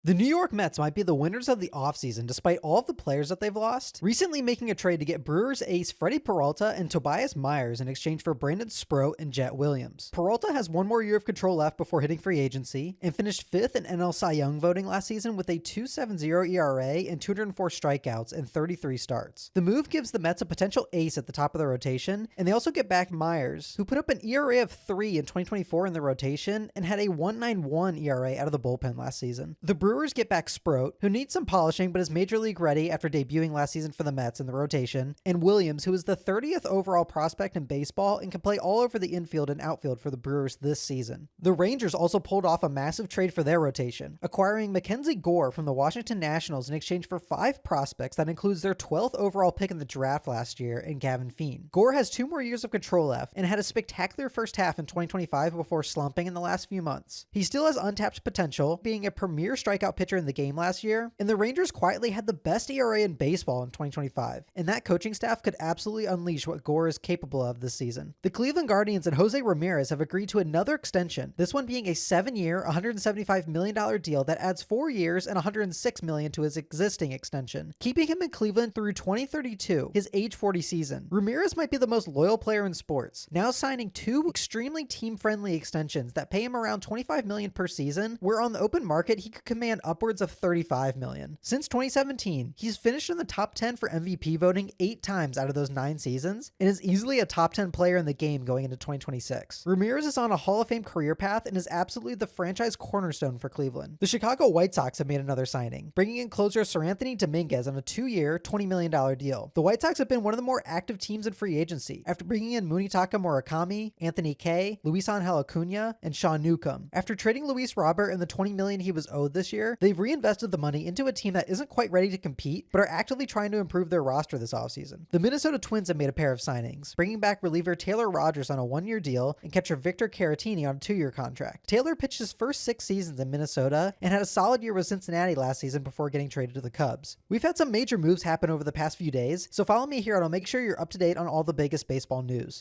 The New York Mets might be the winners of the offseason despite all of the players that they've lost, recently making a trade to get Brewers ace Freddie Peralta and Tobias Myers in exchange for Brandon Sproat and Jet Williams. Peralta has one more year of control left before hitting free agency and finished 5th in NL Cy Young voting last season with a 2.70 ERA and 204 strikeouts in 33 starts. The move gives the Mets a potential ace at the top of the rotation, and they also get back Myers, who put up an ERA of 3 in 2024 in the rotation and had a 1.91 ERA out of the bullpen last season. The Brewers get back Sproat, who needs some polishing but is major league ready after debuting last season for the Mets in the rotation, and Williams, who is the 30th overall prospect in baseball and can play all over the infield and outfield for the Brewers this season. The Rangers also pulled off a massive trade for their rotation, acquiring Mackenzie Gore from the Washington Nationals in exchange for 5 prospects that includes their 12th overall pick in the draft last year and Gavin Feen. Gore has 2 more years of control left and had a spectacular first half in 2025 before slumping in the last few months. He still has untapped potential, being a premier strikeout pitcher in the game last year, and the Rangers quietly had the best ERA in baseball in 2025, and that coaching staff could absolutely unleash what Gore is capable of this season. The Cleveland Guardians and Jose Ramirez have agreed to another extension, this one being a 7-year, $175 million deal that adds 4 years and $106 million to his existing extension, keeping him in Cleveland through 2032, his age 40 season. Ramirez might be the most loyal player in sports, now signing 2 extremely team-friendly extensions that pay him around $25 million per season, where on the open market he could command upwards of $35 million. Since 2017, he's finished in the top 10 for MVP voting 8 times out of those 9 seasons, and is easily a top 10 player in the game going into 2026. Ramirez is on a Hall of Fame career path and is absolutely the franchise cornerstone for Cleveland. The Chicago White Sox have made another signing, bringing in closer Sir Anthony Dominguez on a 2-year, $20 million deal. The White Sox have been one of the more active teams in free agency, after bringing in Munetaka Murakami, Anthony Kay, Luis Angel Acuna, and Sean Newcomb. After trading Luis Robert and the $20 million he was owed this year, they've reinvested the money into a team that isn't quite ready to compete, but are actively trying to improve their roster this offseason. The Minnesota Twins have made a pair of signings, bringing back reliever Taylor Rogers on a 1-year deal and catcher Victor Caratini on a 2-year contract. Taylor pitched his first 6 seasons in Minnesota and had a solid year with Cincinnati last season before getting traded to the Cubs. We've had some major moves happen over the past few days, so follow me here and I'll make sure you're up to date on all the biggest baseball news.